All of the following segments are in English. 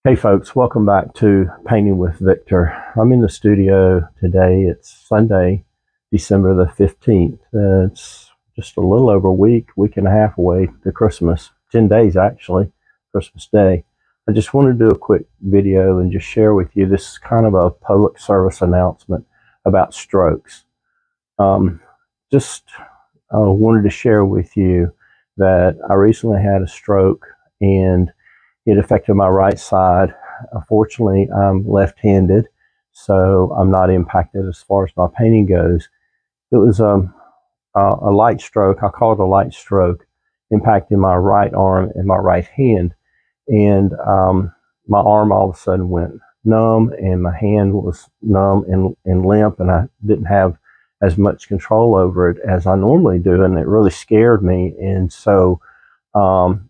Hey folks, welcome back to Painting with Victor. I'm in the studio today. It's Sunday, December the 15th. It's just a little over a week and a half away to Christmas. 10 days actually, Christmas Day. I just want to do a quick video and just share with you. This is kind of a public service announcement about strokes. Just wanted to share with you that I recently had a stroke and it affected my right side. Unfortunately, I'm left-handed, so I'm not impacted as far as my painting goes. It was a light stroke. I call it a light stroke, impacting my right arm and my right hand. And my arm all of a sudden went numb, and my hand was numb and limp, and I didn't have as much control over it as I normally do, and it really scared me. And so, I'm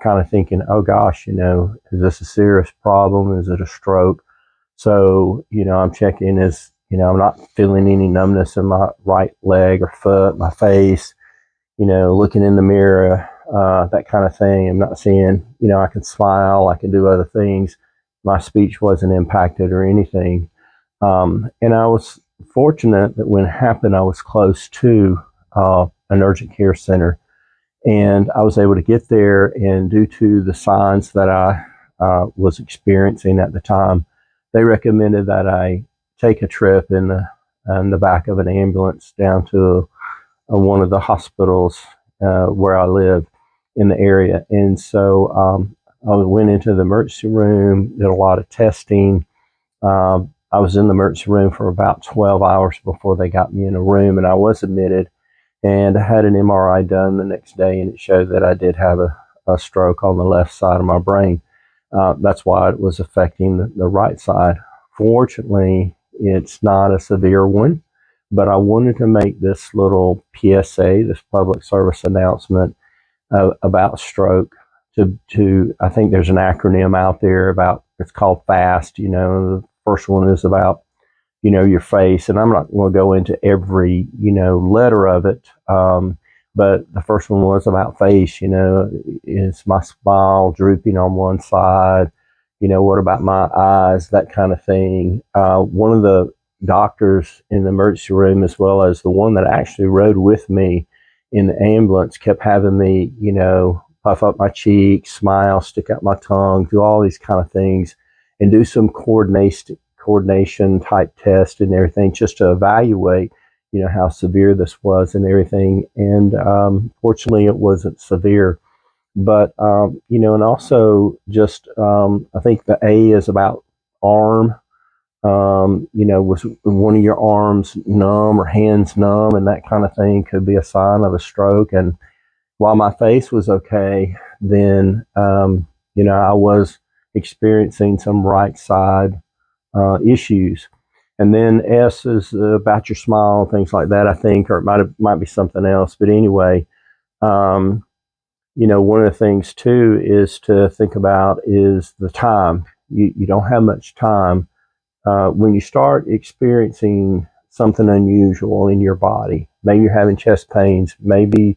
kind of thinking, oh gosh, is this a serious problem? Is it a stroke? So, I'm checking I'm not feeling any numbness in my right leg or foot, my face, looking in the mirror, that kind of thing. I'm not seeing, I can smile, I can do other things. My speech wasn't impacted or anything. And I was fortunate that when it happened, I was close to an urgent care center. And I was able to get there, and due to the signs that I was experiencing at the time, they recommended that I take a trip in the back of an ambulance down to one of the hospitals where I live in the area. And so I went into the emergency room, did a lot of testing. I was in the emergency room for about 12 hours before they got me in a room, and I was admitted. And I had an MRI done the next day, and it showed that I did have a stroke on the left side of my brain. That's why it was affecting the right side. Fortunately, it's not a severe one, but I wanted to make this little PSA, this public service announcement about stroke. I think there's an acronym out there it's called FAST. The first one is about your face, and I'm not going to go into every, letter of it. But the first one was about face, is my smile drooping on one side? What about my eyes? That kind of thing. One of the doctors in the emergency room, as well as the one that actually rode with me in the ambulance, kept having me, puff up my cheeks, smile, stick out my tongue, do all these kind of things, and do some coordination type test and everything, just to evaluate, how severe this was and everything. And fortunately, it wasn't severe. But and also just I think the A is about arm. Was one of your arms numb or hands numb, and that kind of thing could be a sign of a stroke. And while my face was okay, then I was experiencing some right side issues. And then S is about your smile, things like that, I think, or it might be something else. But anyway, one of the things too is to think about is the time. You don't have much time. When you start experiencing something unusual in your body, maybe you're having chest pains, maybe,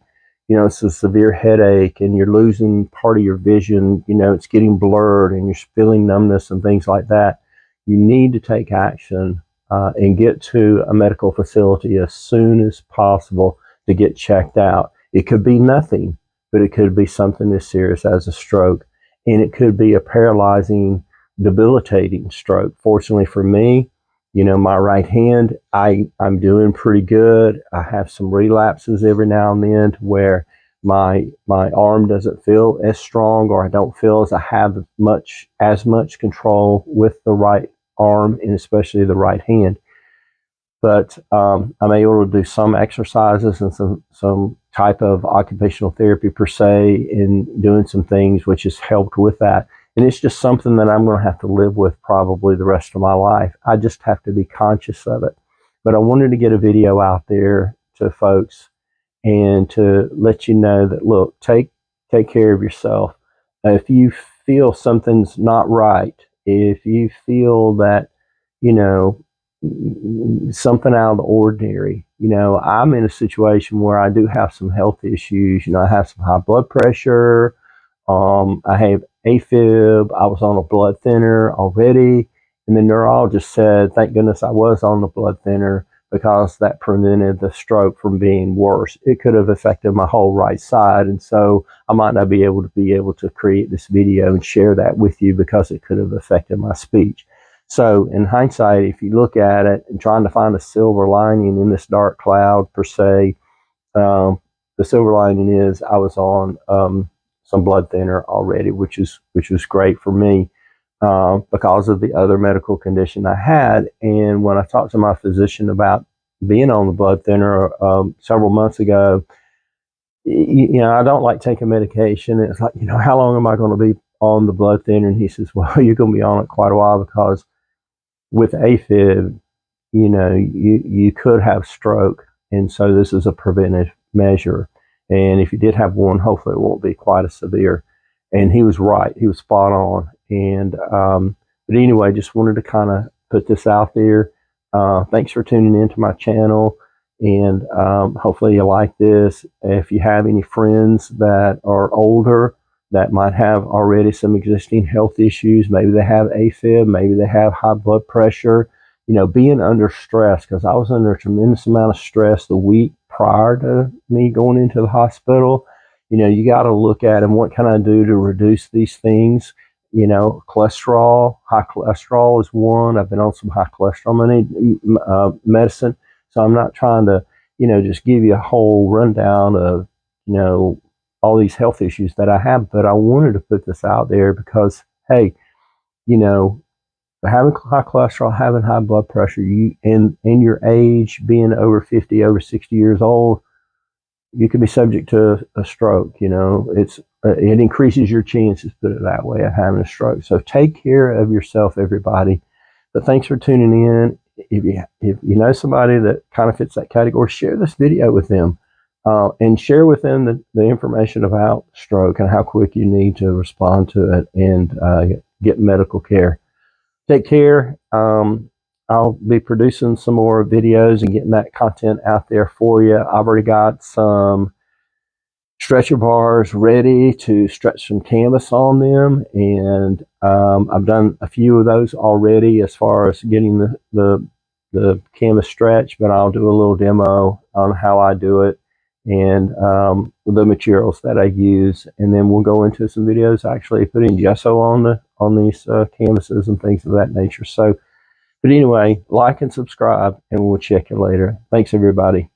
it's a severe headache and you're losing part of your vision, it's getting blurred and you're feeling numbness and things like that. You need to take action and get to a medical facility as soon as possible to get checked out. It could be nothing, but it could be something as serious as a stroke, and it could be a paralyzing, debilitating stroke. Fortunately for me, my right hand, I'm doing pretty good. I have some relapses every now and then to where my arm doesn't feel as strong, or I don't feel as I have as much control with the right arm, and especially the right hand. But I'm able to do some exercises and some type of occupational therapy per se, and doing some things which has helped with that. And it's just something that I'm going to have to live with probably the rest of my life. I just have to be conscious of it. But I wanted to get a video out there to folks and to let you know that, look, take care of yourself. If you feel something's not right, if you feel that, something out of the ordinary, I'm in a situation where I do have some health issues. I have some high blood pressure. I have AFib. I was on a blood thinner already. And the neurologist said, thank goodness I was on the blood thinner because that prevented the stroke from being worse. It could have affected my whole right side. And so I might not be able to create this video and share that with you because it could have affected my speech. So in hindsight, if you look at it and trying to find a silver lining in this dark cloud per se, the silver lining is I was on some blood thinner already, which was great for me because of the other medical condition I had. And when I talked to my physician about being on the blood thinner several months ago, I don't like taking medication. It's like, how long am I going to be on the blood thinner? And he says, well, you're going to be on it quite a while because with AFib, you could have stroke. And so this is a preventive measure. And if you did have one, hopefully it won't be quite as severe. And he was right. He was spot on. And, but anyway, just wanted to kind of put this out there. Thanks for tuning into my channel. And hopefully you like this. If you have any friends that are older that might have already some existing health issues, maybe they have AFib, maybe they have high blood pressure, being under stress, because I was under a tremendous amount of stress the week prior to me going into the hospital. You got to look at them. What can I do to reduce these things? Cholesterol, high cholesterol is one. I've been on some high cholesterol medicine. So I'm not trying to, just give you a whole rundown of, all these health issues that I have, but I wanted to put this out there because, hey, having high cholesterol, having high blood pressure, and your age, being over 50, over 60 years old, you could be subject to a stroke. It increases your chances, put it that way, of having a stroke. So take care of yourself, everybody. But thanks for tuning in. If you know somebody that kind of fits that category, share this video with them. And share with them the information about stroke and how quick you need to respond to it and get medical care. Take care. I'll be producing some more videos and getting that content out there for you. I've already got some stretcher bars ready to stretch some canvas on them, and I've done a few of those already as far as getting the canvas stretch, but I'll do a little demo on how I do it and the materials that I use, and then we'll go into some videos actually putting gesso on these canvases and things of that nature. So, but anyway, like and subscribe, and we'll check you later. Thanks, everybody.